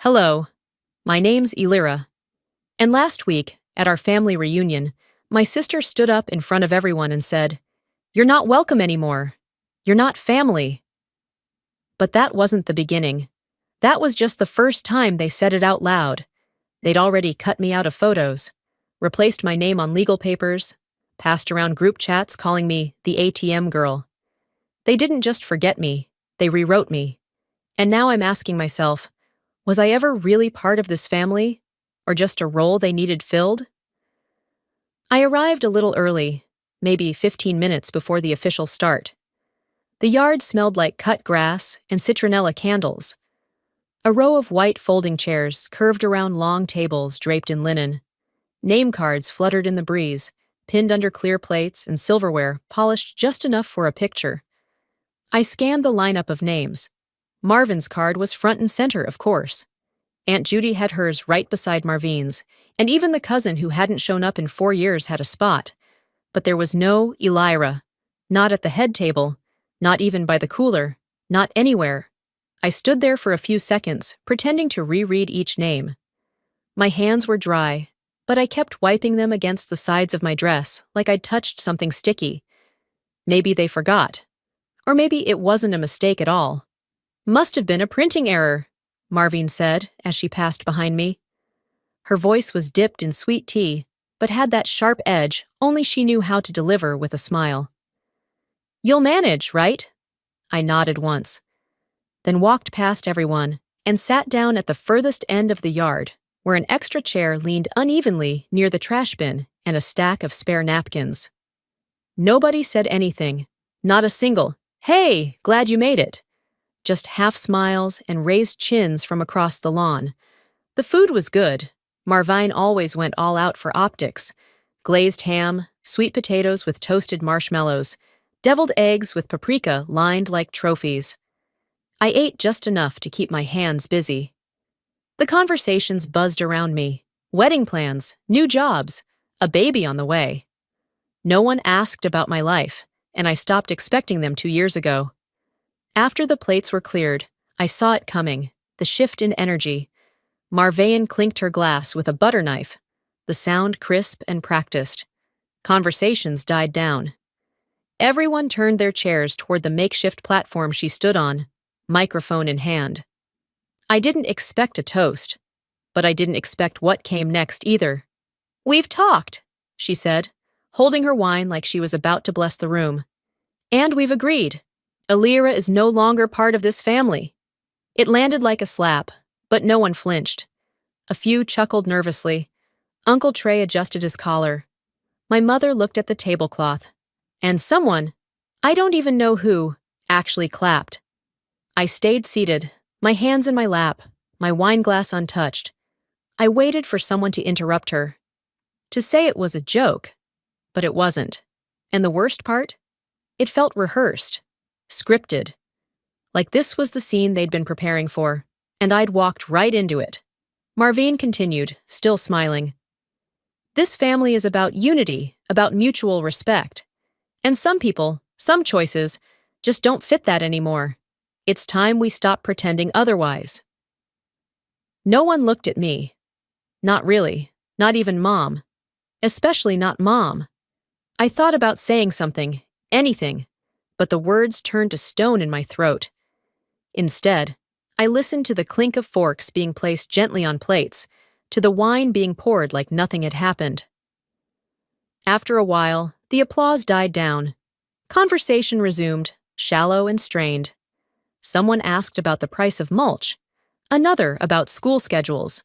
Hello, my name's Elira, and last week, at our family reunion, my sister stood up in front of everyone and said, "You're not welcome anymore. You're not family." But that wasn't the beginning. That was just the first time they said it out loud. They'd already cut me out of photos, replaced my name on legal papers, passed around group chats calling me the ATM girl. They didn't just forget me, they rewrote me. And now I'm asking myself, was I ever really part of this family? Or just a role they needed filled? I arrived a little early, maybe 15 minutes before the official start. The yard smelled like cut grass and citronella candles. A row of white folding chairs curved around long tables draped in linen. Name cards fluttered in the breeze, pinned under clear plates and silverware polished just enough for a picture. I scanned the lineup of names. Marvin's card was front and center, of course. Aunt Judy had hers right beside Marvine's, and even the cousin who hadn't shown up in 4 years had a spot. But there was no Elira. Not at the head table, not even by the cooler, not anywhere. I stood there for a few seconds, pretending to reread each name. My hands were dry, but I kept wiping them against the sides of my dress like I'd touched something sticky. Maybe they forgot. Or maybe it wasn't a mistake at all. "Must have been a printing error," Marvine said as she passed behind me. Her voice was dipped in sweet tea, but had that sharp edge only she knew how to deliver with a smile. "You'll manage, right?" I nodded once, then walked past everyone and sat down at the furthest end of the yard, where an extra chair leaned unevenly near the trash bin and a stack of spare napkins. Nobody said anything, not a single, "Hey, glad you made it." Just half smiles and raised chins from across the lawn. The food was good. Marvine always went all out for optics. Glazed ham, sweet potatoes with toasted marshmallows, deviled eggs with paprika lined like trophies. I ate just enough to keep my hands busy. The conversations buzzed around me. Wedding plans, new jobs, a baby on the way. No one asked about my life, and I stopped expecting them 2 years ago. After the plates were cleared, I saw it coming, the shift in energy. Marvane clinked her glass with a butter knife, the sound crisp and practiced. Conversations died down. Everyone turned their chairs toward the makeshift platform she stood on, microphone in hand. I didn't expect a toast, but I didn't expect what came next either. "We've talked," she said, holding her wine like she was about to bless the room. "And we've agreed. Elira is no longer part of this family." It landed like a slap, but no one flinched. A few chuckled nervously. Uncle Trey adjusted his collar. My mother looked at the tablecloth. And someone, I don't even know who, actually clapped. I stayed seated, my hands in my lap, my wine glass untouched. I waited for someone to interrupt her. To say it was a joke, but it wasn't. And the worst part? It felt rehearsed. Scripted. Like this was the scene they'd been preparing for, and I'd walked right into it. Marvine continued, still smiling. "This family is about unity, about mutual respect. And some people, some choices, just don't fit that anymore. It's time we stop pretending otherwise." No one looked at me. Not really, not even Mom. Especially not Mom. I thought about saying something, anything, but the words turned to stone in my throat. Instead, I listened to the clink of forks being placed gently on plates, to the wine being poured like nothing had happened. After a while, the applause died down. Conversation resumed, shallow and strained. Someone asked about the price of mulch, another about school schedules.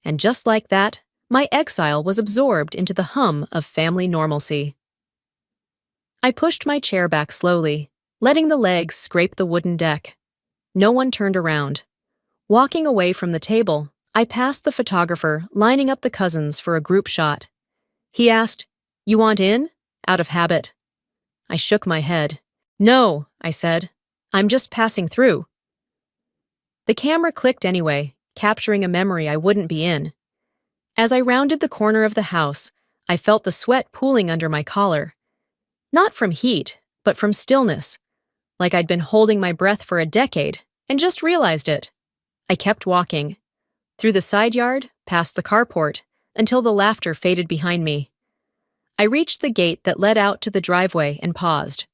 And just like that, my exile was absorbed into the hum of family normalcy. I pushed my chair back slowly, letting the legs scrape the wooden deck. No one turned around. Walking away from the table, I passed the photographer lining up the cousins for a group shot. He asked, "You want in?" out of habit. I shook my head. "No," I said. "I'm just passing through." The camera clicked anyway, capturing a memory I wouldn't be in. As I rounded the corner of the house, I felt the sweat pooling under my collar. Not from heat, but from stillness, like I'd been holding my breath for a decade and just realized it. I kept walking. through the side yard, past the carport, until the laughter faded behind me. I reached the gate that led out to the driveway and paused.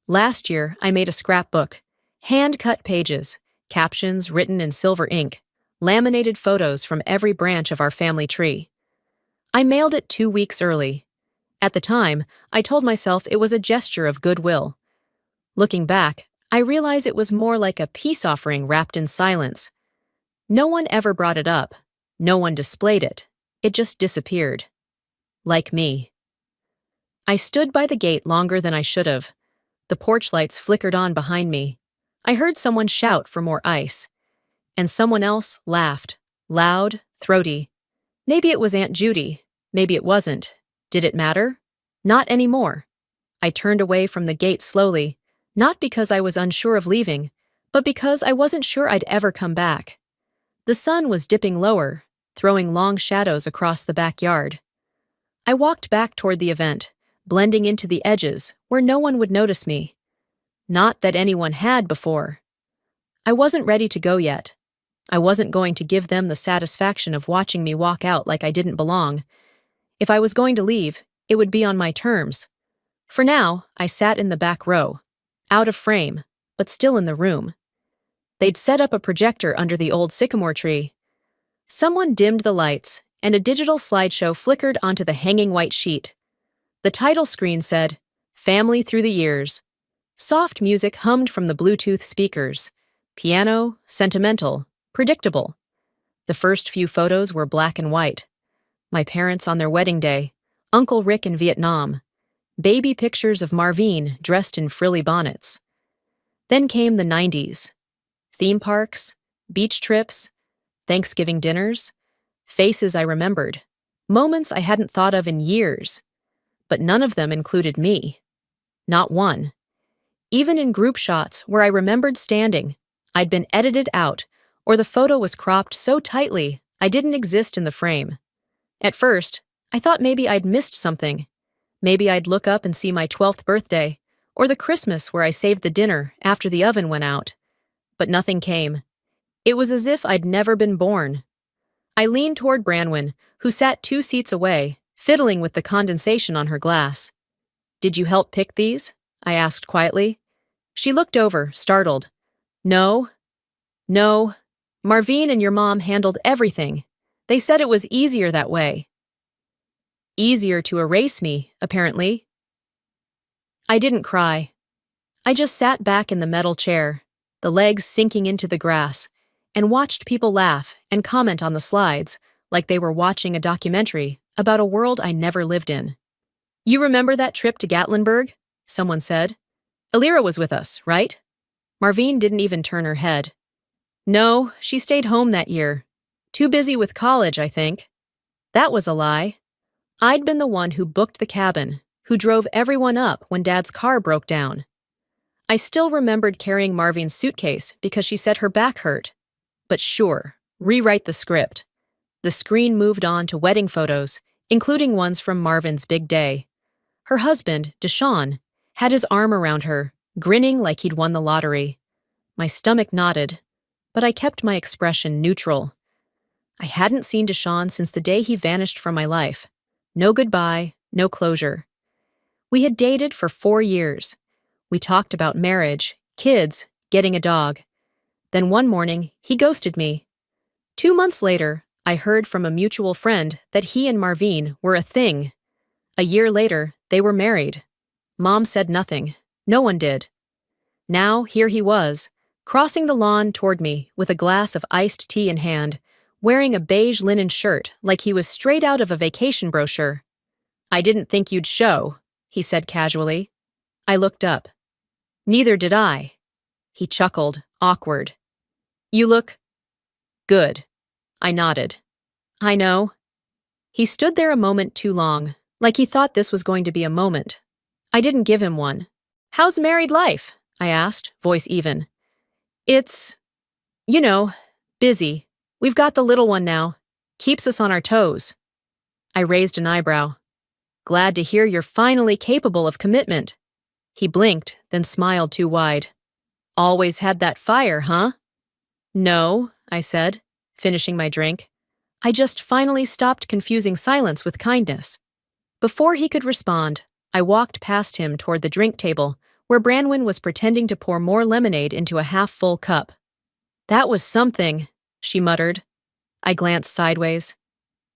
Last year, I made a scrapbook, hand-cut pages, captions written in silver ink, laminated photos from every branch of our family tree. I mailed it 2 weeks early. At the time, I told myself it was a gesture of goodwill. Looking back, I realize it was more like a peace offering wrapped in silence. No one ever brought it up. No one displayed it. It just disappeared. Like me. I stood by the gate longer than I should have. The porch lights flickered on behind me. I heard someone shout for more ice. And someone else laughed. Loud, throaty. Maybe it was Aunt Judy. Maybe it wasn't. Did it matter? Not anymore. I turned away from the gate slowly, not because I was unsure of leaving, but because I wasn't sure I'd ever come back. The sun was dipping lower, throwing long shadows across the backyard. I walked back toward the event, blending into the edges where no one would notice me. Not that anyone had before. I wasn't ready to go yet. I wasn't going to give them the satisfaction of watching me walk out like I didn't belong. If I was going to leave, it would be on my terms. For now, I sat in the back row, out of frame, but still in the room. They'd set up a projector under the old sycamore tree. Someone dimmed the lights, and a digital slideshow flickered onto the hanging white sheet. The title screen said, "Family Through the Years." Soft music hummed from the Bluetooth speakers. Piano, sentimental, predictable. The first few photos were black and white. My parents on their wedding day, Uncle Rick in Vietnam, baby pictures of Marvine dressed in frilly bonnets. Then came the 90s. Theme parks, beach trips, Thanksgiving dinners, faces I remembered, moments I hadn't thought of in years. But none of them included me. Not one. Even in group shots where I remembered standing, I'd been edited out, or the photo was cropped so tightly I didn't exist in the frame. At first, I thought maybe I'd missed something. Maybe I'd look up and see my 12th birthday, or the Christmas where I saved the dinner after the oven went out. But nothing came. It was as if I'd never been born. I leaned toward Branwen, who sat 2 seats away, fiddling with the condensation on her glass. "Did you help pick these?" I asked quietly. She looked over, startled. No. Marvine and your mom handled everything. They said it was easier that way." Easier to erase me, apparently. I didn't cry. I just sat back in the metal chair, the legs sinking into the grass, and watched people laugh and comment on the slides like they were watching a documentary about a world I never lived in. "You remember that trip to Gatlinburg?" someone said. "Illyra was with us, right?" Marvine didn't even turn her head. "No, she stayed home that year. Too busy with college, I think." That was a lie. I'd been the one who booked the cabin, who drove everyone up when Dad's car broke down. I still remembered carrying Marvine's suitcase because she said her back hurt. But sure, rewrite the script. The screen moved on to wedding photos, including ones from Marvin's big day. Her husband, Deshaun, had his arm around her, grinning like he'd won the lottery. My stomach knotted, but I kept my expression neutral. I hadn't seen Deshaun since the day he vanished from my life. No goodbye, no closure. We had dated for 4 years. We talked about marriage, kids, getting a dog. Then one morning, he ghosted me. 2 months later, I heard from a mutual friend that he and Marvine were a thing. A year later, they were married. Mom said nothing. No one did. Now, here he was, crossing the lawn toward me with a glass of iced tea in hand, wearing a beige linen shirt like he was straight out of a vacation brochure. "I didn't think you'd show," he said casually. I looked up. "Neither did I." He chuckled, awkward. "You look good." I nodded. "I know." He stood there a moment too long, like he thought this was going to be a moment. I didn't give him one. "How's married life?" I asked, voice even. "It's, busy. We've got the little one now. Keeps us on our toes." I raised an eyebrow. "Glad to hear you're finally capable of commitment." He blinked, then smiled too wide. "Always had that fire, huh?" "No," I said. finishing my drink. I just finally stopped confusing silence with kindness. Before he could respond, I walked past him toward the drink table, where Branwen was pretending to pour more lemonade into a half-full cup. "That was something," she muttered. I glanced sideways.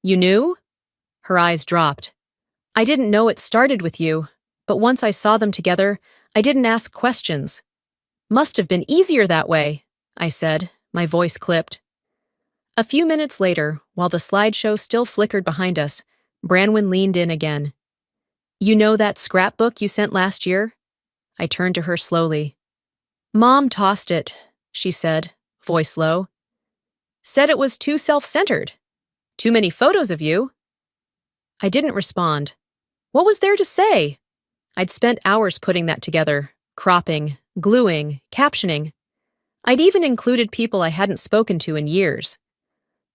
"You knew?" Her eyes dropped. "I didn't know it started with you, but once I saw them together, I didn't ask questions." "Must have been easier that way," I said, my voice clipped. A few minutes later, while the slideshow still flickered behind us, Branwen leaned in again. "You know that scrapbook you sent last year?" I turned to her slowly. "Mom tossed it," she said, voice low. "Said it was too self-centered. Too many photos of you." I didn't respond. What was there to say? I'd spent hours putting that together, cropping, gluing, captioning. I'd even included people I hadn't spoken to in years.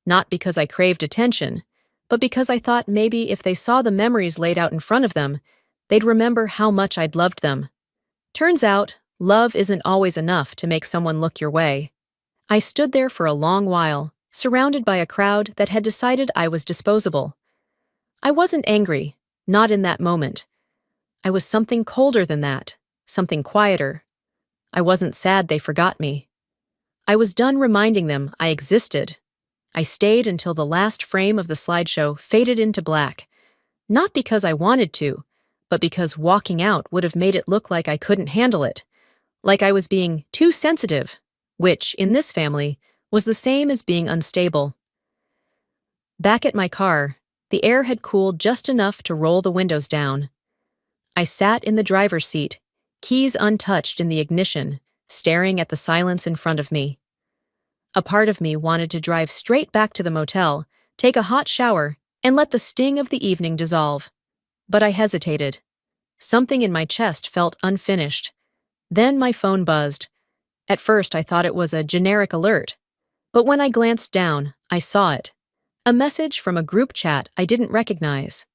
Not because I craved attention, but because I thought maybe if they saw the memories laid out in front of them, they'd remember how much I'd loved them. Turns out, love isn't always enough to make someone look your way. I stood there for a long while, surrounded by a crowd that had decided I was disposable. I wasn't angry, not in that moment. I was something colder than that, something quieter. I wasn't sad they forgot me. I was done reminding them I existed. I stayed until the last frame of the slideshow faded into black, not because I wanted to, but because walking out would have made it look like I couldn't handle it, like I was being too sensitive, which, in this family, was the same as being unstable. Back at my car, the air had cooled just enough to roll the windows down. I sat in the driver's seat, keys untouched in the ignition, staring at the silence in front of me. A part of me wanted to drive straight back to the motel, take a hot shower, and let the sting of the evening dissolve. But I hesitated. Something in my chest felt unfinished. Then my phone buzzed. At first I thought it was a generic alert. But when I glanced down, I saw it. A message from a group chat I didn't recognize.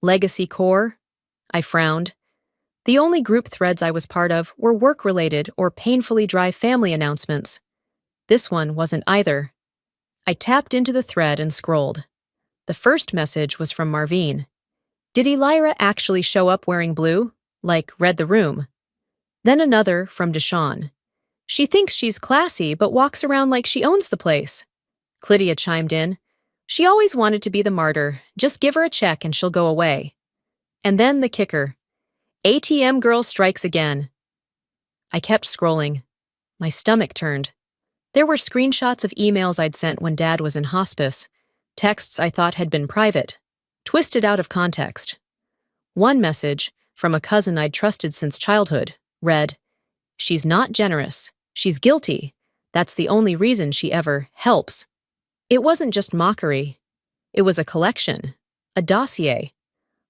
Legacy Core? I frowned. The only group threads I was part of were work-related or painfully dry family announcements. This one wasn't either. I tapped into the thread and scrolled. The first message was from Marvine. Did Elira actually show up wearing blue? Like, read the room. Then another from Deshawn. She thinks she's classy but walks around like she owns the place. Clydia chimed in. She always wanted to be the martyr. Just give her a check and she'll go away. And then the kicker. ATM girl strikes again. I kept scrolling. My stomach turned. There were screenshots of emails I'd sent when Dad was in hospice, texts I thought had been private, twisted out of context. One message, from a cousin I'd trusted since childhood, read, "She's not generous. She's guilty. That's the only reason she ever helps." It wasn't just mockery. It was a collection, a dossier,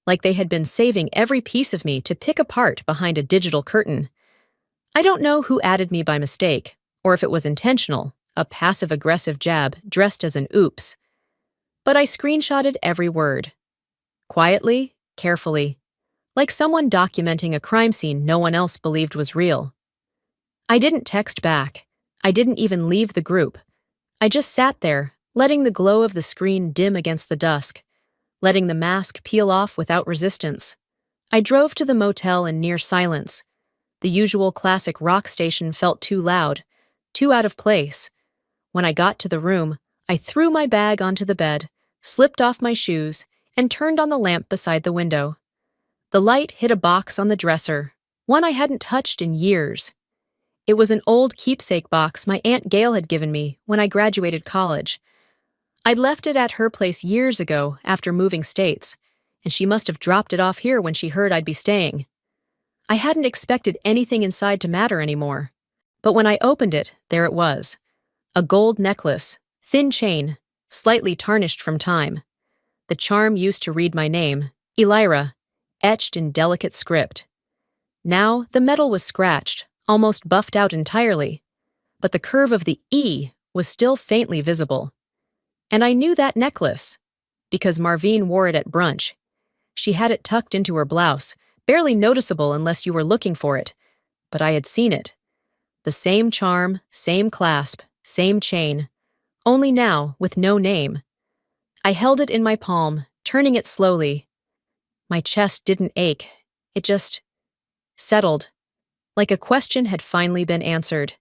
like they had been saving every piece of me to pick apart behind a digital curtain. I don't know who added me by mistake, or if it was intentional, a passive-aggressive jab dressed as an oops. But I screenshotted every word. Quietly, carefully, like someone documenting a crime scene no one else believed was real. I didn't text back. I didn't even leave the group. I just sat there, letting the glow of the screen dim against the dusk, letting the mask peel off without resistance. I drove to the motel in near silence. The usual classic rock station felt too loud, too out of place. When I got to the room, I threw my bag onto the bed, slipped off my shoes, and turned on the lamp beside the window. The light hit a box on the dresser, one I hadn't touched in years. It was an old keepsake box my Aunt Gail had given me when I graduated college. I'd left it at her place years ago after moving states, and she must have dropped it off here when she heard I'd be staying. I hadn't expected anything inside to matter anymore. But when I opened it, there it was. A gold necklace, thin chain, slightly tarnished from time. The charm used to read my name, Elira, etched in delicate script. Now the metal was scratched, almost buffed out entirely, but the curve of the E was still faintly visible. And I knew that necklace, because Marvine wore it at brunch. She had it tucked into her blouse, barely noticeable unless you were looking for it, but I had seen it. The same charm, same clasp, same chain, only now with no name. I held it in my palm, turning it slowly. My chest didn't ache. It just settled, like a question had finally been answered.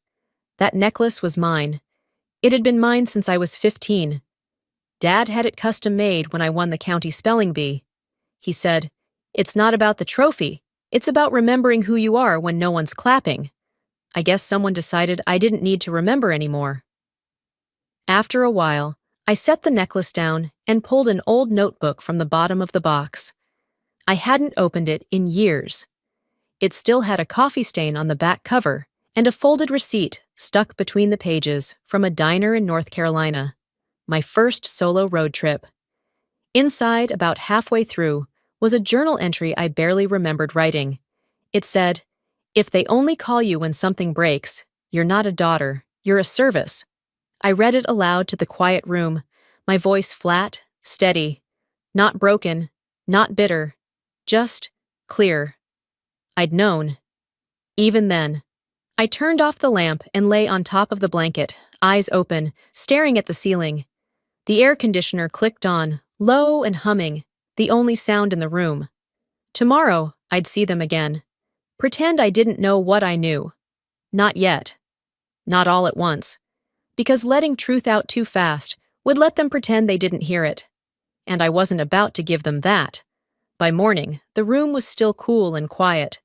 That necklace was mine. It had been mine since I was 15. Dad had it custom made when I won the county spelling bee. He said, "It's not about the trophy. It's about remembering who you are when no one's clapping." I guess someone decided I didn't need to remember anymore. After a while, I set the necklace down and pulled an old notebook from the bottom of the box. I hadn't opened it in years. It still had a coffee stain on the back cover and a folded receipt stuck between the pages from a diner in North Carolina, my first solo road trip. Inside, about halfway through, was a journal entry I barely remembered writing. It said, "If they only call you when something breaks, you're not a daughter, you're a service." I read it aloud to the quiet room, my voice flat, steady, not broken, not bitter, just clear. I'd known. Even then. I turned off the lamp and lay on top of the blanket, eyes open, staring at the ceiling. The air conditioner clicked on, low and humming, the only sound in the room. Tomorrow, I'd see them again. Pretend I didn't know what I knew. Not yet. Not all at once. Because letting truth out too fast would let them pretend they didn't hear it. And I wasn't about to give them that. By morning, the room was still cool and quiet,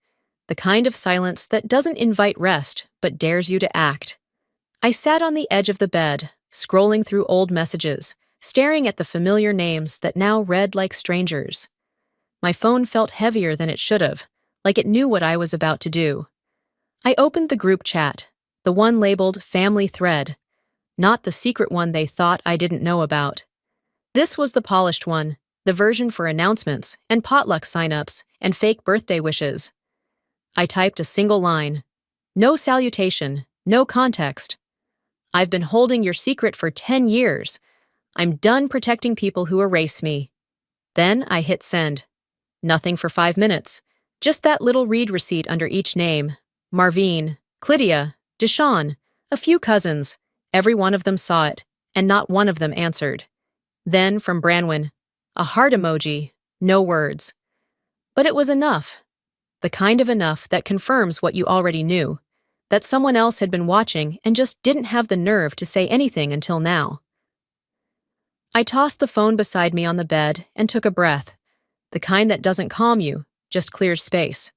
the kind of silence that doesn't invite rest but dares you to act. I sat on the edge of the bed, scrolling through old messages, staring at the familiar names that now read like strangers. My phone felt heavier than it should have, like it knew what I was about to do. I opened the group chat, the one labeled Family Thread, not the secret one they thought I didn't know about. This was the polished one, the version for announcements and potluck sign-ups and fake birthday wishes. I typed a single line. No salutation, no context. "I've been holding your secret for 10 years. I'm done protecting people who erase me." Then I hit send. Nothing for 5 minutes. Just that little read receipt under each name. Marvine, Clydia, Deshawn, a few cousins. Every one of them saw it, and not one of them answered. Then from Branwyn, a heart emoji, no words. But it was enough. The kind of enough that confirms what you already knew, that someone else had been watching and just didn't have the nerve to say anything until now. I tossed the phone beside me on the bed and took a breath, the kind that doesn't calm you, just clears space.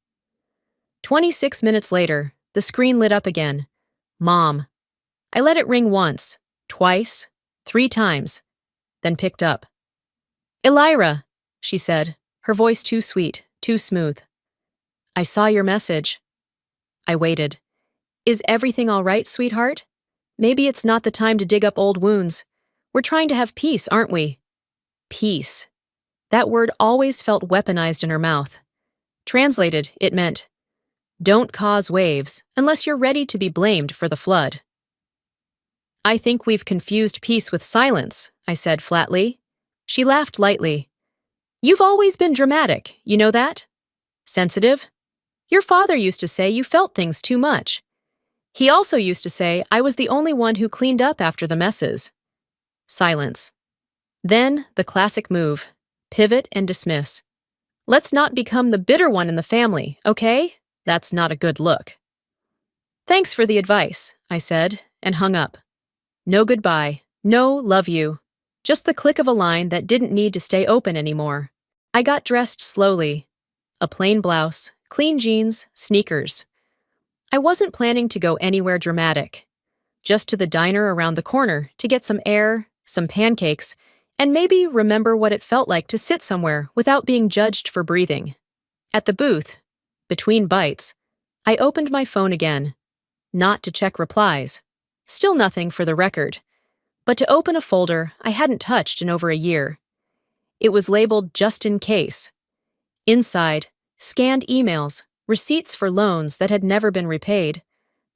26 minutes later, the screen lit up again. Mom. I let it ring once, twice, 3 times, then picked up. "Elira," she said, her voice too sweet, too smooth. "I saw your message." I waited. "Is everything all right, sweetheart? Maybe it's not the time to dig up old wounds. We're trying to have peace, aren't we?" Peace. That word always felt weaponized in her mouth. Translated, it meant, don't cause waves unless you're ready to be blamed for the flood. "I think we've confused peace with silence," I said flatly. She laughed lightly. "You've always been dramatic, you know that? Sensitive? Your father used to say you felt things too much. He also used to say I was the only one who cleaned up after the messes." Silence. Then the classic move, pivot and dismiss. "Let's not become the bitter one in the family, okay? That's not a good look." "Thanks for the advice," I said, and hung up. No goodbye, no love you. Just the click of a line that didn't need to stay open anymore. I got dressed slowly. A plain blouse, clean jeans, sneakers. I wasn't planning to go anywhere dramatic. Just to the diner around the corner to get some air, some pancakes, and maybe remember what it felt like to sit somewhere without being judged for breathing. At the booth, between bites, I opened my phone again. Not to check replies. Still nothing for the record. But to open a folder I hadn't touched in over a year. It was labeled just in case. Inside, scanned emails, receipts for loans that had never been repaid,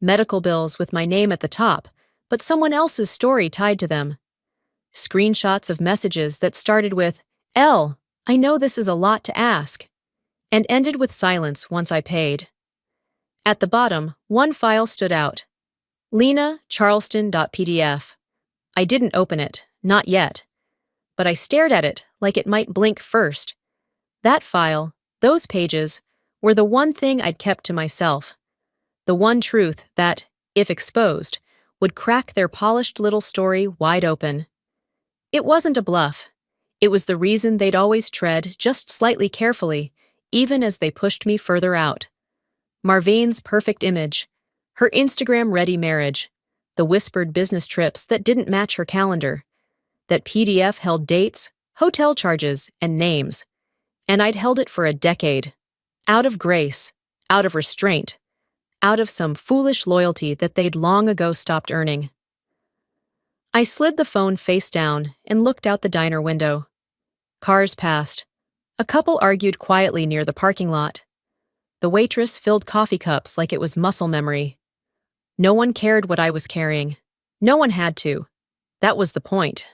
medical bills with my name at the top, but someone else's story tied to them. Screenshots of messages that started with, "L, I know this is a lot to ask," and ended with silence once I paid. At the bottom, one file stood out. Lena Charleston.pdf. I didn't open it, not yet, but I stared at it like it might blink first. That file, those pages, were the one thing I'd kept to myself, the one truth that, if exposed, would crack their polished little story wide open. It wasn't a bluff. It was the reason they'd always tread just slightly carefully, even as they pushed me further out. Marvine's perfect image, her Instagram-ready marriage, the whispered business trips that didn't match her calendar, that PDF held dates, hotel charges, and names. And I'd held it for a decade. Out of grace, out of restraint, out of some foolish loyalty that they'd long ago stopped earning. I slid the phone face down and looked out the diner window. Cars passed. A couple argued quietly near the parking lot. The waitress filled coffee cups like it was muscle memory. No one cared what I was carrying. No one had to. That was the point.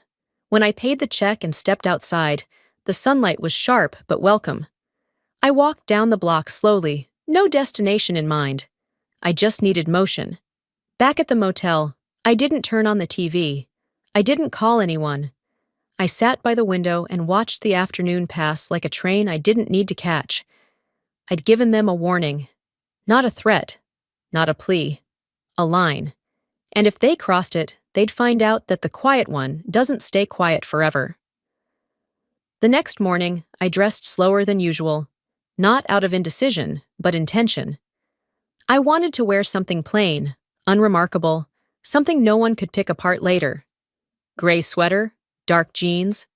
When I paid the check and stepped outside, the sunlight was sharp but welcome. I walked down the block slowly, no destination in mind. I just needed motion. Back at the motel, I didn't turn on the TV. I didn't call anyone. I sat by the window and watched the afternoon pass like a train I didn't need to catch. I'd given them a warning. Not a threat. Not a plea. A line. And if they crossed it, they'd find out that the quiet one doesn't stay quiet forever. The next morning, I dressed slower than usual. Not out of indecision, but intention. I wanted to wear something plain, unremarkable, something no one could pick apart later. Gray sweater, dark jeans,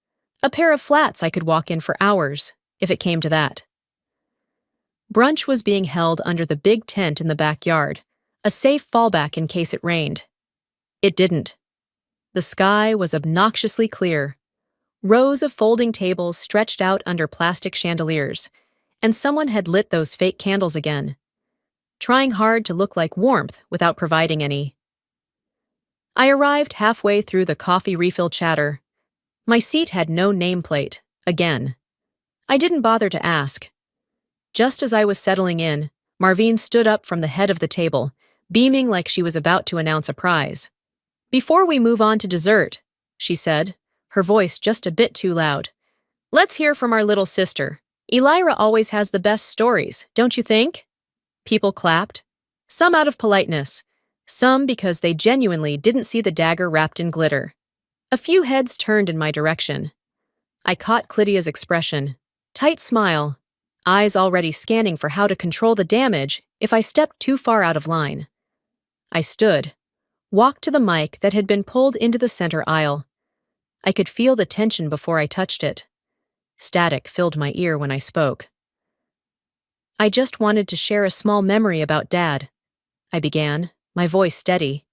a pair of flats I could walk in for hours, if it came to that. Brunch was being held under the big tent in the backyard, a safe fallback in case it rained. It didn't. The sky was obnoxiously clear. Rows of folding tables stretched out under plastic chandeliers, and someone had lit those fake candles again, trying hard to look like warmth without providing any. I arrived halfway through the coffee refill chatter. My seat had no nameplate, again. I didn't bother to ask. Just as I was settling in, Marvine stood up from the head of the table, beaming like she was about to announce a prize. "Before we move on to dessert," she said, her voice just a bit too loud, "let's hear from our little sister. Elira always has the best stories, don't you think?" People clapped, some out of politeness, some because they genuinely didn't see the dagger wrapped in glitter. A few heads turned in my direction. I caught Clydia's expression, tight smile, eyes already scanning for how to control the damage if I stepped too far out of line. I stood, walked to the mic that had been pulled into the center aisle. I could feel the tension before I touched it. Static filled my ear when I spoke. "I just wanted to share a small memory about Dad," I began, my voice steady.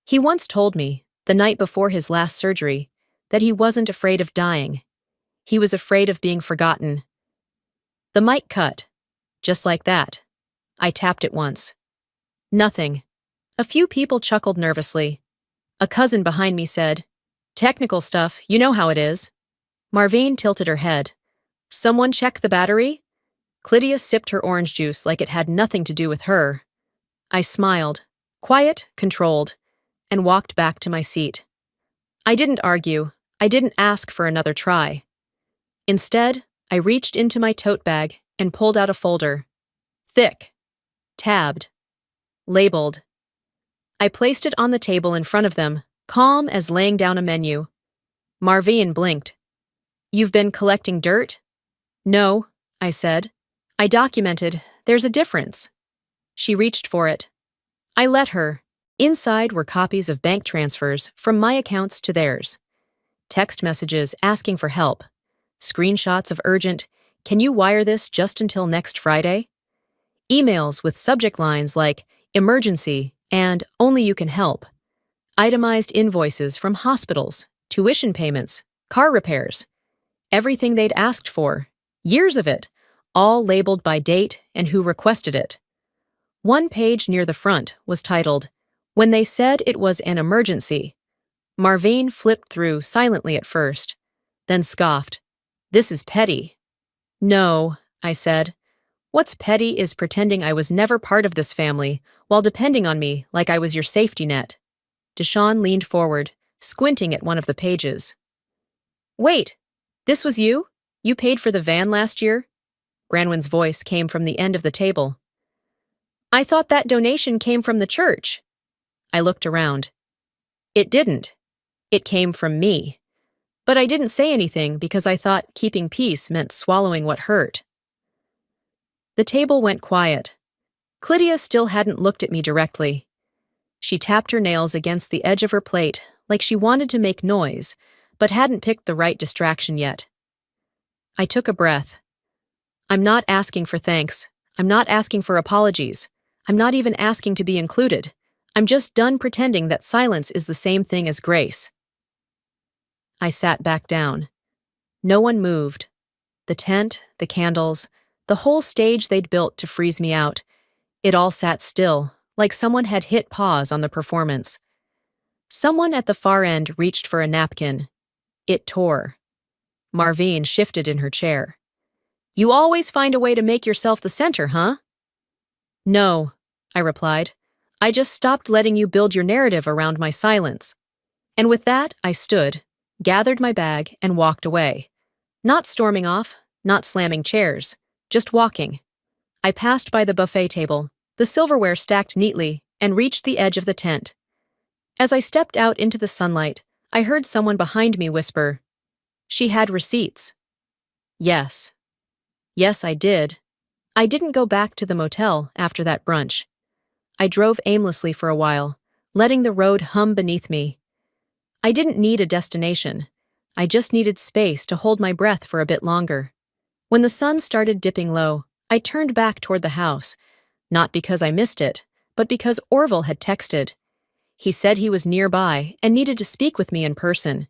"He once told me, the night before his last surgery, that he wasn't afraid of dying. He was afraid of being forgotten." The mic cut. Just like that. I tapped it once. Nothing. A few people chuckled nervously. A cousin behind me said, "Technical stuff, you know how it is." Marvine tilted her head. "Someone check the battery?" Clydia sipped her orange juice like it had nothing to do with her. I smiled, quiet, controlled, and walked back to my seat. I didn't argue. I didn't ask for another try. Instead, I reached into my tote bag and pulled out a folder. Thick. Tabbed. Labeled. I placed it on the table in front of them, calm as laying down a menu. Marvine blinked. "You've been collecting dirt?" "No," I said. "I documented. There's a difference." She reached for it. I let her. Inside were copies of bank transfers from my accounts to theirs. Text messages asking for help. Screenshots of urgent, "Can you wire this just until next Friday?" Emails with subject lines like "emergency" and "only you can help." Itemized invoices from hospitals, tuition payments, car repairs. Everything they'd asked for. Years of it, all labeled by date and who requested it. One page near the front was titled, "When they said it was an emergency." Marvine flipped through silently at first, then scoffed. "This is petty." "No," I said. "What's petty is pretending I was never part of this family while depending on me like I was your safety net." Deshawn leaned forward, squinting at one of the pages. Wait, this was you? You paid for the van last year? Branwen's voice came from the end of the table. I thought that donation came from the church. I looked around. It didn't. It came from me. But I didn't say anything because I thought keeping peace meant swallowing what hurt. The table went quiet. Clydia still hadn't looked at me directly. She tapped her nails against the edge of her plate like she wanted to make noise, but hadn't picked the right distraction yet. I took a breath. I'm not asking for thanks. I'm not asking for apologies. I'm not even asking to be included. I'm just done pretending that silence is the same thing as grace. I sat back down. No one moved. The tent, the candles, the whole stage they'd built to freeze me out. It all sat still, like someone had hit pause on the performance. Someone at the far end reached for a napkin. It tore. Marvine shifted in her chair. You always find a way to make yourself the center, huh? No, I replied. I just stopped letting you build your narrative around my silence. And with that, I stood, gathered my bag, and walked away. Not storming off, not slamming chairs, just walking. I passed by the buffet table, the silverware stacked neatly, and reached the edge of the tent. As I stepped out into the sunlight, I heard someone behind me whisper, She had receipts. Yes. Yes, I did. I didn't go back to the motel after that brunch. I drove aimlessly for a while, letting the road hum beneath me. I didn't need a destination. I just needed space to hold my breath for a bit longer. When the sun started dipping low, I turned back toward the house, not because I missed it, but because Orville had texted. He said he was nearby and needed to speak with me in person.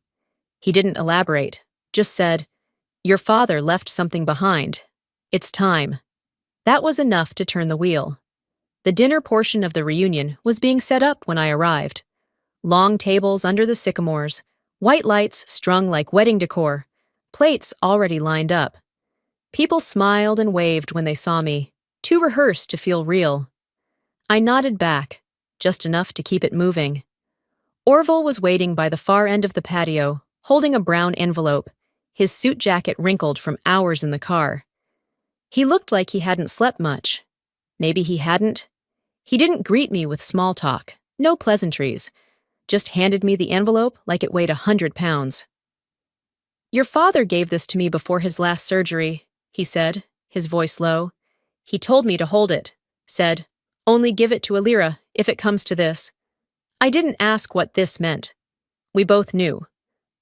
He didn't elaborate, just said, Your father left something behind. It's time. That was enough to turn the wheel. The dinner portion of the reunion was being set up when I arrived. Long tables under the sycamores, white lights strung like wedding decor, plates already lined up. People smiled and waved when they saw me, too rehearsed to feel real. I nodded back, just enough to keep it moving. Orville was waiting by the far end of the patio, holding a brown envelope, his suit jacket wrinkled from hours in the car. He looked like he hadn't slept much. Maybe he hadn't. He didn't greet me with small talk, no pleasantries, just handed me the envelope like it weighed 100 pounds. Your father gave this to me before his last surgery, he said, his voice low. He told me to hold it, said, only give it to Illyra if it comes to this. I didn't ask what this meant. We both knew.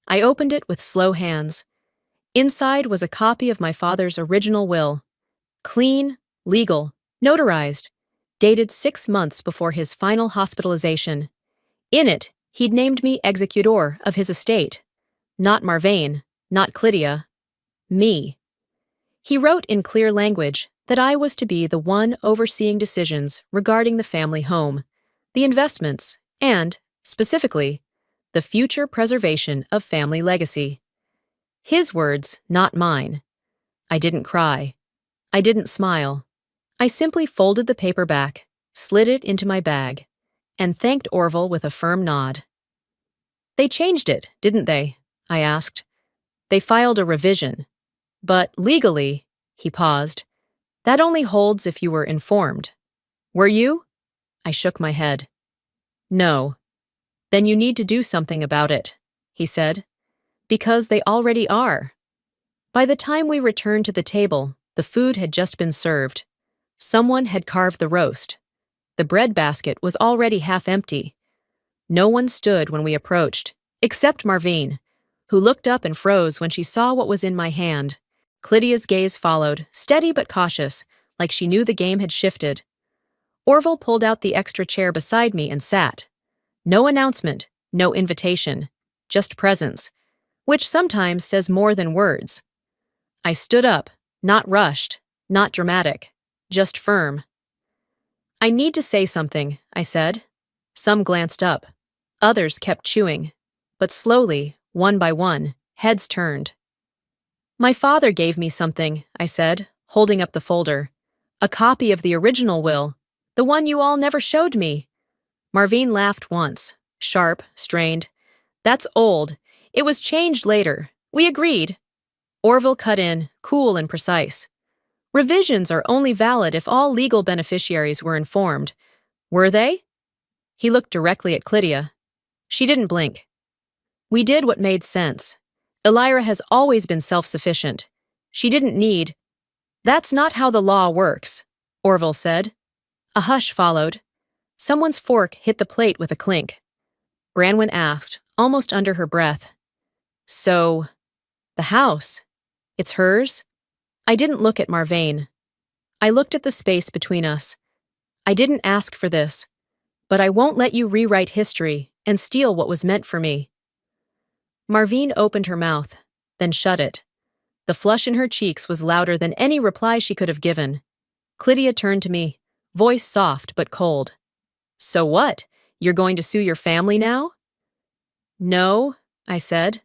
I opened it with slow hands. Inside was a copy of my father's original will. Clean, legal, notarized, dated 6 months before his final hospitalization. In it, he'd named me executor of his estate. Not Marvane, not Clydia. Me. He wrote in clear language that I was to be the one overseeing decisions regarding the family home, the investments, and, specifically, the future preservation of family legacy. His words, not mine. I didn't cry. I didn't smile. I simply folded the paper back, slid it into my bag, and thanked Orville with a firm nod. They changed it, didn't they? I asked. They filed a revision. But legally, he paused, that only holds if you were informed. Were you? I shook my head. No. Then you need to do something about it, he said. Because they already are. By the time we returned to the table, the food had just been served. Someone had carved the roast. The bread basket was already half empty. No one stood when we approached, except Marvine, who looked up and froze when she saw what was in my hand. Clydia's gaze followed, steady but cautious, like she knew the game had shifted. Orville pulled out the extra chair beside me and sat. No announcement, no invitation, just presence, which sometimes says more than words. I stood up, not rushed, not dramatic, just firm. I need to say something, I said. Some glanced up. Others kept chewing. But slowly, one by one, heads turned. My father gave me something, I said, holding up the folder. A copy of the original will, the one you all never showed me. Marvine laughed once, sharp, strained, That's old. It was changed later. We agreed. Orville cut in, cool and precise. Revisions are only valid if all legal beneficiaries were informed. Were they? He looked directly at Clydia. She didn't blink. We did what made sense. Elira has always been self-sufficient. She didn't need. That's not how the law works, Orville said. A hush followed. Someone's fork hit the plate with a clink. Branwen asked, almost under her breath. So, the house? It's hers? I didn't look at Marvane. I looked at the space between us. I didn't ask for this, but I won't let you rewrite history and steal what was meant for me. Marvane opened her mouth, then shut it. The flush in her cheeks was louder than any reply she could have given. Clydia turned to me, voice soft but cold. So what? You're going to sue your family now? No, I said.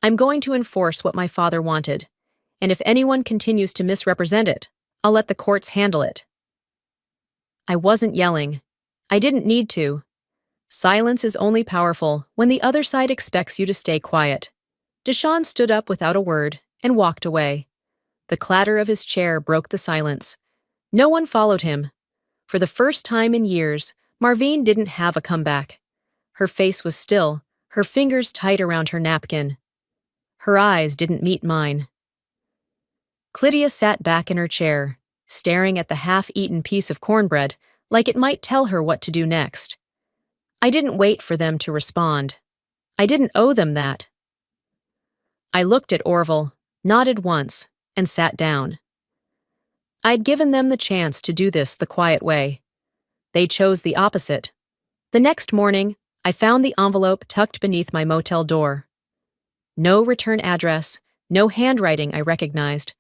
I'm going to enforce what my father wanted. And if anyone continues to misrepresent it, I'll let the courts handle it. I wasn't yelling. I didn't need to. Silence is only powerful when the other side expects you to stay quiet. Deshawn stood up without a word and walked away. The clatter of his chair broke the silence. No one followed him. For the first time in years, Marvane didn't have a comeback. Her face was still, her fingers tight around her napkin. Her eyes didn't meet mine. Clydia sat back in her chair, staring at the half-eaten piece of cornbread like it might tell her what to do next. I didn't wait for them to respond. I didn't owe them that. I looked at Orville, nodded once, and sat down. I'd given them the chance to do this the quiet way. They chose the opposite. The next morning, I found the envelope tucked beneath my motel door. No return address, no handwriting I recognized.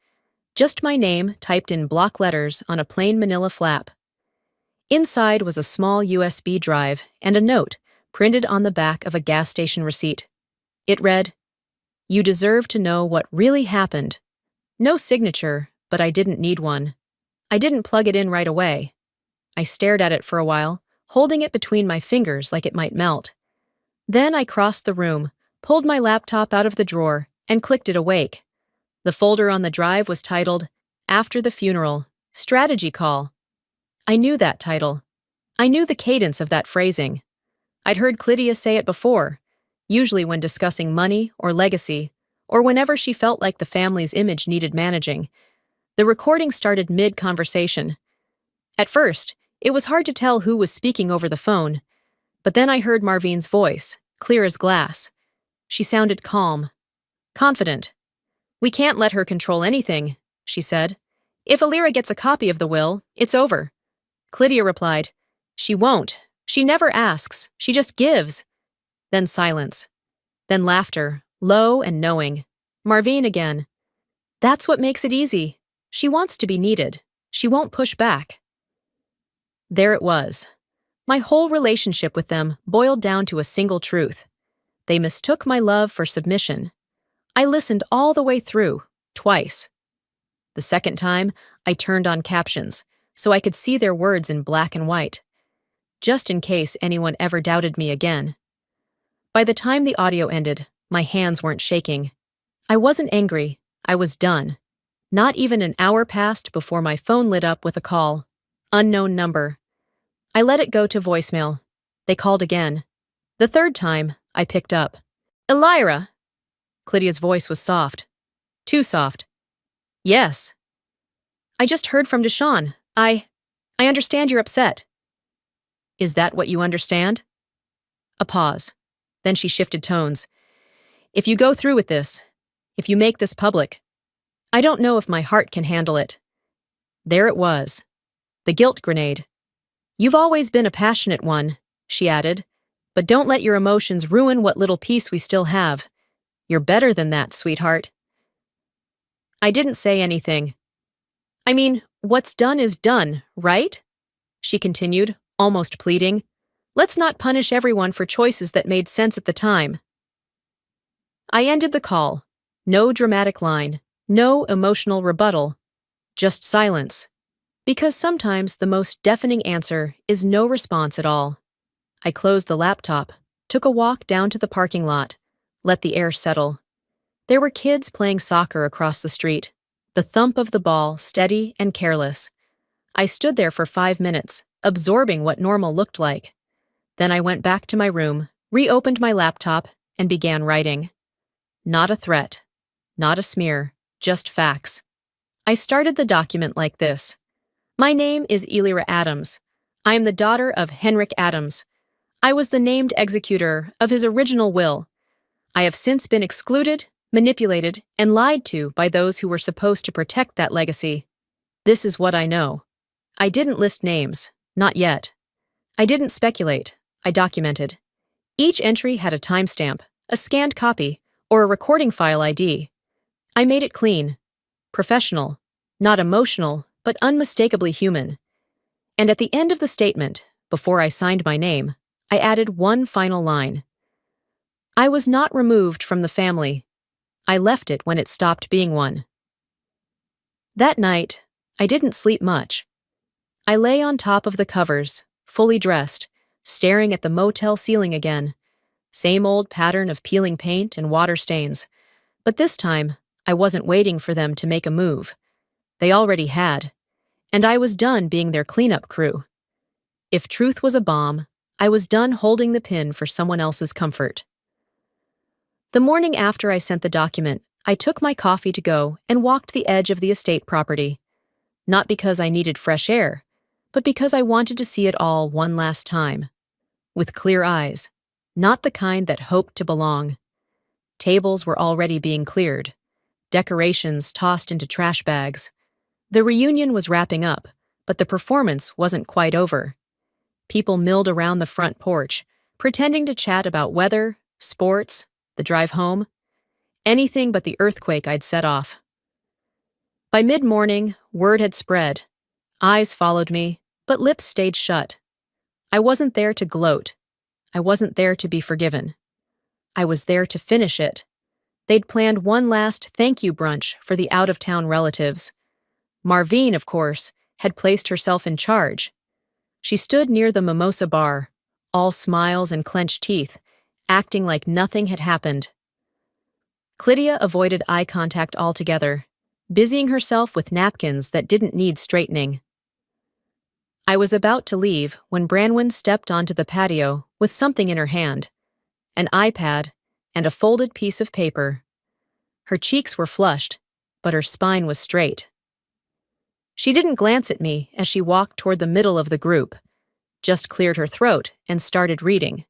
Just my name typed in block letters on a plain manila flap. Inside was a small USB drive and a note printed on the back of a gas station receipt. It read, "You deserve to know what really happened." No signature, but I didn't need one. I didn't plug it in right away. I stared at it for a while, holding it between my fingers like it might melt. Then I crossed the room, pulled my laptop out of the drawer, and clicked it awake. The folder on the drive was titled, After the Funeral, Strategy Call. I knew that title. I knew the cadence of that phrasing. I'd heard Clydia say it before, usually when discussing money or legacy, or whenever she felt like the family's image needed managing. The recording started mid-conversation. At first, it was hard to tell who was speaking over the phone, but then I heard Marvane's voice, clear as glass. She sounded calm, confident. "We can't let her control anything," she said. "If Elira gets a copy of the will, it's over." Clydia replied, "She won't. She never asks. She just gives." Then silence. Then laughter, low and knowing. Marvane again. "That's what makes it easy. She wants to be needed. She won't push back." There it was. My whole relationship with them boiled down to a single truth. They mistook my love for submission. I listened all the way through, twice. The second time, I turned on captions, so I could see their words in black and white, just in case anyone ever doubted me again. By the time the audio ended, my hands weren't shaking. I wasn't angry. I was done. Not even an hour passed before my phone lit up with a call. Unknown number. I let it go to voicemail. They called again. The third time, I picked up. "Elira!" Clydia's voice was soft. Too soft. "Yes." "I just heard from Deshawn. I understand you're upset." "Is that what you understand?" A pause. Then she shifted tones. "If you go through with this, if you make this public, I don't know if my heart can handle it." There it was. The guilt grenade. "You've always been a passionate one," she added, "but don't let your emotions ruin what little peace we still have. You're better than that, sweetheart." I didn't say anything. "I mean, what's done is done, right?" she continued, almost pleading. "Let's not punish everyone for choices that made sense at the time." I ended the call. No dramatic line, no emotional rebuttal, just silence. Because sometimes the most deafening answer is no response at all. I closed the laptop, took a walk down to the parking lot, let the air settle. There were kids playing soccer across the street, the thump of the ball steady and careless. I stood there for 5 minutes, absorbing what normal looked like. Then I went back to my room, reopened my laptop, and began writing. Not a threat, not a smear, just facts. I started the document like this. My name is Elira Adams. I am the daughter of Henrik Adams. I was the named executor of his original will. I have since been excluded, manipulated, and lied to by those who were supposed to protect that legacy. This is what I know. I didn't list names, not yet. I didn't speculate, I documented. Each entry had a timestamp, a scanned copy, or a recording file ID. I made it clean, professional, not emotional, but unmistakably human. And at the end of the statement, before I signed my name, I added one final line. I was not removed from the family. I left it when it stopped being one. That night, I didn't sleep much. I lay on top of the covers, fully dressed, staring at the motel ceiling again. Same old pattern of peeling paint and water stains. But this time, I wasn't waiting for them to make a move. They already had. And I was done being their cleanup crew. If truth was a bomb, I was done holding the pin for someone else's comfort. The morning after I sent the document, I took my coffee to go and walked the edge of the estate property. Not because I needed fresh air, but because I wanted to see it all one last time. With clear eyes, not the kind that hoped to belong. Tables were already being cleared, decorations tossed into trash bags. The reunion was wrapping up, but the performance wasn't quite over. People milled around the front porch, pretending to chat about weather, sports, the drive home, anything but the earthquake I'd set off. By mid-morning, word had spread. Eyes followed me, but lips stayed shut. I wasn't there to gloat. I wasn't there to be forgiven. I was there to finish it. They'd planned one last thank you brunch for the out-of-town relatives. Marvine, of course, had placed herself in charge. She stood near the mimosa bar, all smiles and clenched teeth, acting like nothing had happened. Clydia avoided eye contact altogether, busying herself with napkins that didn't need straightening. I was about to leave when Branwen stepped onto the patio with something in her hand, an iPad and a folded piece of paper. Her cheeks were flushed, but her spine was straight. She didn't glance at me as she walked toward the middle of the group, just cleared her throat and started reading.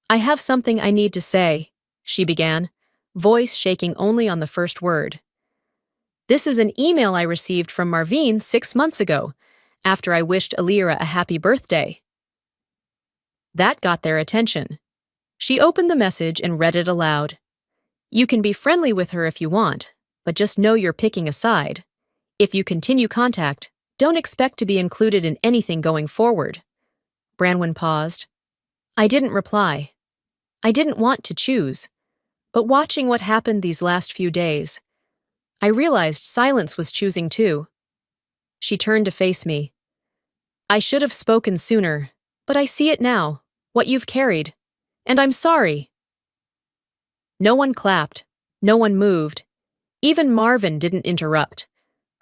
I have something I need to say, she began, voice shaking only on the first word. This is an email I received from Marvine 6 months ago, after I wished Elira a happy birthday. That got their attention. She opened the message and read it aloud. You can be friendly with her if you want, but just know you're picking a side. If you continue contact, don't expect to be included in anything going forward. Branwen paused. I didn't reply. I didn't want to choose. But watching what happened these last few days, I realized silence was choosing too. She turned to face me. I should have spoken sooner, but I see it now, what you've carried, and I'm sorry. No one clapped. No one moved. Even Marvin didn't interrupt.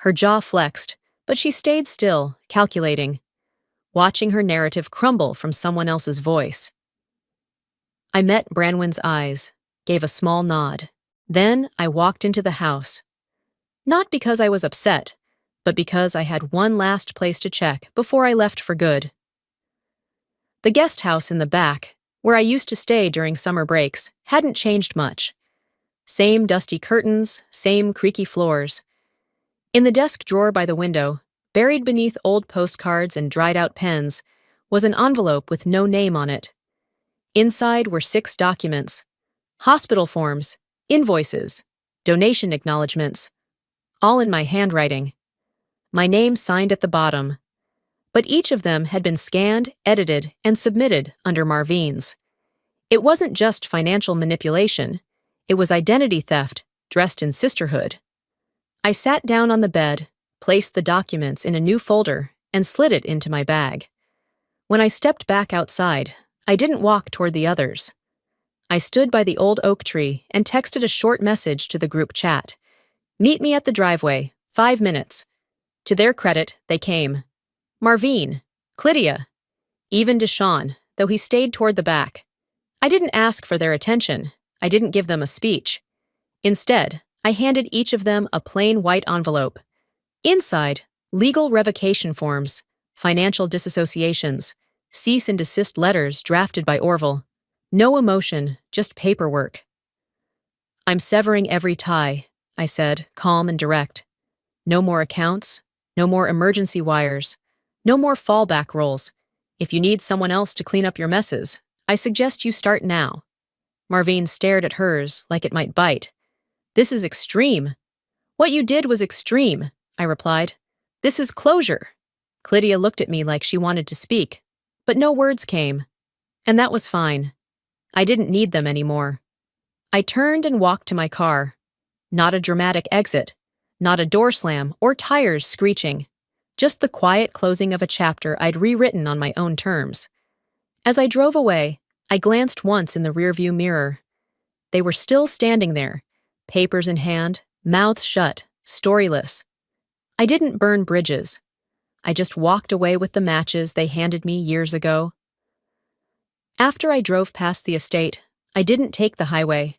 Her jaw flexed, but she stayed still, calculating, watching her narrative crumble from someone else's voice. I met Branwen's eyes, gave a small nod. Then I walked into the house. Not because I was upset, but because I had one last place to check before I left for good. The guest house in the back, where I used to stay during summer breaks, hadn't changed much. Same dusty curtains, same creaky floors. In the desk drawer by the window, buried beneath old postcards and dried-out pens, was an envelope with no name on it. Inside were 6 documents: hospital forms, invoices, donation acknowledgments, all in my handwriting. My name signed at the bottom. But each of them had been scanned, edited, and submitted under Marvine's. It wasn't just financial manipulation. It was identity theft, dressed in sisterhood. I sat down on the bed, placed the documents in a new folder, and slid it into my bag. When I stepped back outside, I didn't walk toward the others. I stood by the old oak tree and texted a short message to the group chat. Meet me at the driveway, 5 minutes. To their credit, they came. Marvine, Clydia, even Deshawn, though he stayed toward the back. I didn't ask for their attention. I didn't give them a speech. Instead, I handed each of them a plain white envelope. Inside, legal revocation forms, financial disassociations, cease and desist letters drafted by Orville. No emotion, just paperwork. I'm severing every tie, I said, calm and direct. No more accounts, no more emergency wires, no more fallback roles. If you need someone else to clean up your messes, I suggest you start now. Marvine stared at hers like it might bite. This is extreme. What you did was extreme, I replied. This is closure. Clydia looked at me like she wanted to speak, but no words came. And that was fine. I didn't need them anymore. I turned and walked to my car. Not a dramatic exit, not a door slam or tires screeching, just the quiet closing of a chapter I'd rewritten on my own terms. As I drove away, I glanced once in the rearview mirror. They were still standing there, papers in hand, mouths shut, storyless. I didn't burn bridges. I just walked away with the matches they handed me years ago. After I drove past the estate, I didn't take the highway.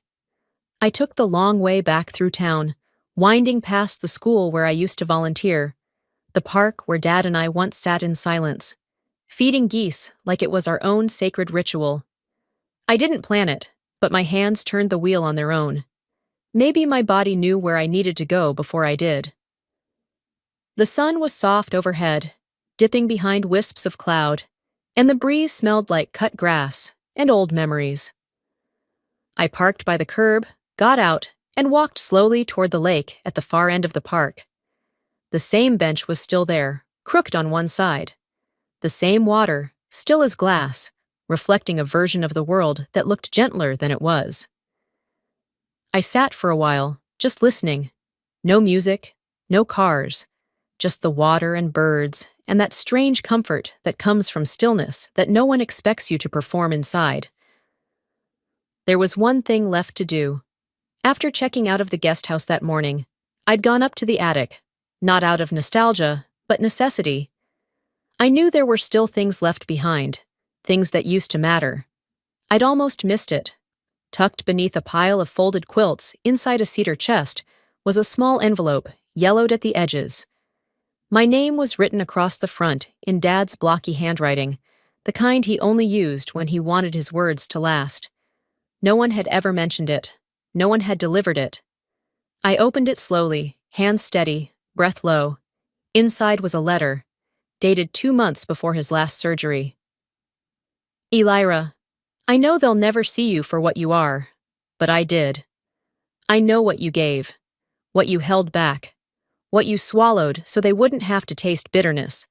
I took the long way back through town, winding past the school where I used to volunteer, the park where Dad and I once sat in silence, feeding geese like it was our own sacred ritual. I didn't plan it, but my hands turned the wheel on their own. Maybe my body knew where I needed to go before I did. The sun was soft overhead, dipping behind wisps of cloud, and the breeze smelled like cut grass and old memories. I parked by the curb, got out, and walked slowly toward the lake at the far end of the park. The same bench was still there, crooked on one side. The same water, still as glass, reflecting a version of the world that looked gentler than it was. I sat for a while, just listening. No music, no cars, just the water and birds and that strange comfort that comes from stillness that no one expects you to perform inside. There was one thing left to do. After checking out of the guest house that morning, I'd gone up to the attic, not out of nostalgia, but necessity. I knew there were still things left behind, things that used to matter. I'd almost missed it. Tucked beneath a pile of folded quilts inside a cedar chest was a small envelope, yellowed at the edges. My name was written across the front in Dad's blocky handwriting, the kind he only used when he wanted his words to last. No one had ever mentioned it. No one had delivered it. I opened it slowly, hands steady, breath low. Inside was a letter, dated 2 months before his last surgery. Elira, I know they'll never see you for what you are, but I did. I know what you gave, what you held back, what you swallowed so they wouldn't have to taste bitterness.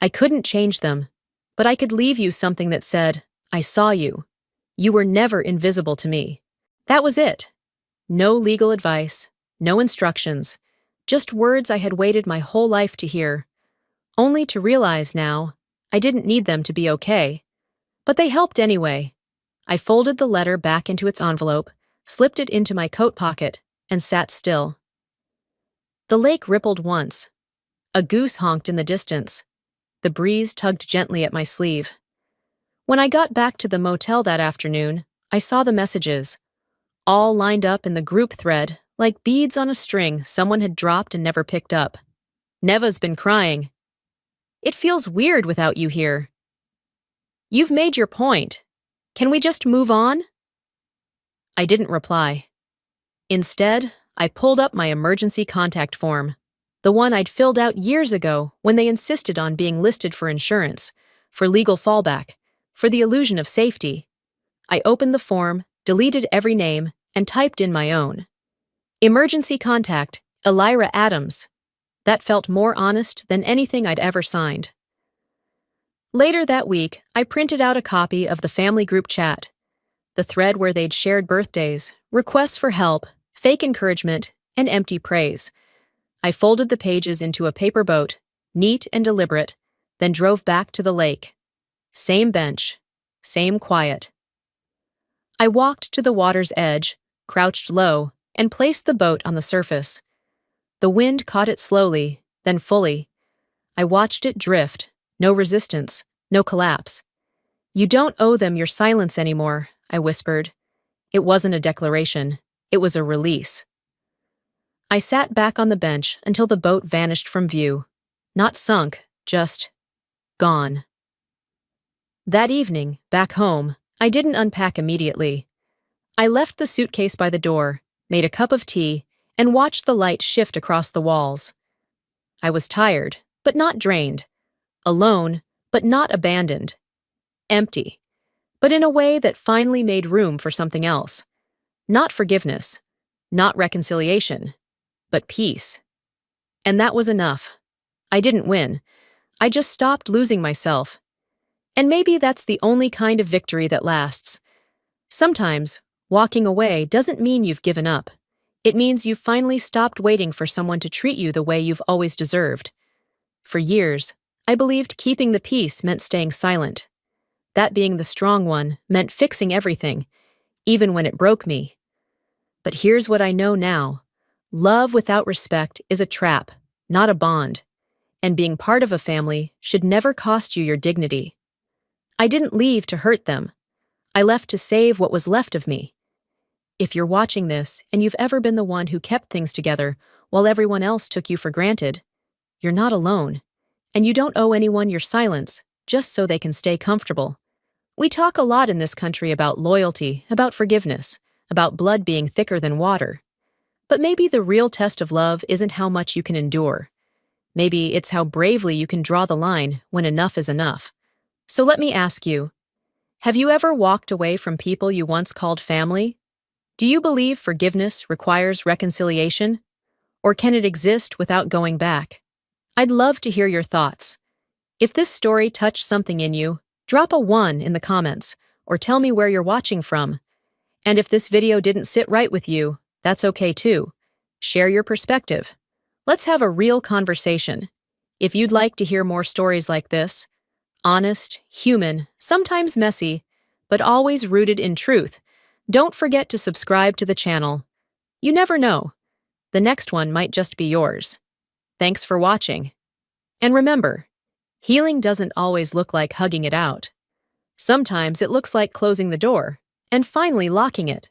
I couldn't change them, but I could leave you something that said, I saw you. You were never invisible to me. That was it. No legal advice, no instructions, just words I had waited my whole life to hear. Only to realize now, I didn't need them to be okay. But they helped anyway. I folded the letter back into its envelope, slipped it into my coat pocket, and sat still. The lake rippled once. A goose honked in the distance. The breeze tugged gently at my sleeve. When I got back to the motel that afternoon, I saw the messages, all lined up in the group thread like beads on a string someone had dropped and never picked up. Neva's been crying. It feels weird without you here. You've made your point. Can we just move on? I didn't reply. Instead, I pulled up my emergency contact form, the one I'd filled out years ago when they insisted on being listed for insurance, for legal fallback, for the illusion of safety. I opened the form, deleted every name, and typed in my own. Emergency contact, Elira Adams. That felt more honest than anything I'd ever signed. Later that week, I printed out a copy of the family group chat, the thread where they'd shared birthdays, requests for help, fake encouragement, and empty praise. I folded the pages into a paper boat, neat and deliberate, then drove back to the lake. Same bench, same quiet. I walked to the water's edge, crouched low, and placed the boat on the surface. The wind caught it slowly, then fully. I watched it drift, no resistance, no collapse. "You don't owe them your silence anymore," I whispered. It wasn't a declaration, it was a release. I sat back on the bench until the boat vanished from view. Not sunk, just gone. That evening, back home, I didn't unpack immediately. I left the suitcase by the door, made a cup of tea, and watched the light shift across the walls. I was tired, but not drained. Alone, but not abandoned. Empty, but in a way that finally made room for something else. Not forgiveness, not reconciliation, but peace. And that was enough. I didn't win. I just stopped losing myself. And maybe that's the only kind of victory that lasts. Sometimes, walking away doesn't mean you've given up. It means you've finally stopped waiting for someone to treat you the way you've always deserved. For years, I believed keeping the peace meant staying silent. That being the strong one meant fixing everything, even when it broke me. But here's what I know now. Love without respect is a trap, not a bond. And being part of a family should never cost you your dignity. I didn't leave to hurt them. I left to save what was left of me. If you're watching this and you've ever been the one who kept things together while everyone else took you for granted, you're not alone. And you don't owe anyone your silence just so they can stay comfortable. We talk a lot in this country about loyalty, about forgiveness, about blood being thicker than water. But maybe the real test of love isn't how much you can endure. Maybe it's how bravely you can draw the line when enough is enough. So let me ask you, have you ever walked away from people you once called family? Do you believe forgiveness requires reconciliation? Or can it exist without going back? I'd love to hear your thoughts. If this story touched something in you, drop a 1 in the comments, or tell me where you're watching from. And if this video didn't sit right with you, that's okay too. Share your perspective. Let's have a real conversation. If you'd like to hear more stories like this, honest, human, sometimes messy, but always rooted in truth, don't forget to subscribe to the channel. You never know. The next one might just be yours. Thanks for watching. And remember, healing doesn't always look like hugging it out. Sometimes it looks like closing the door and finally locking it.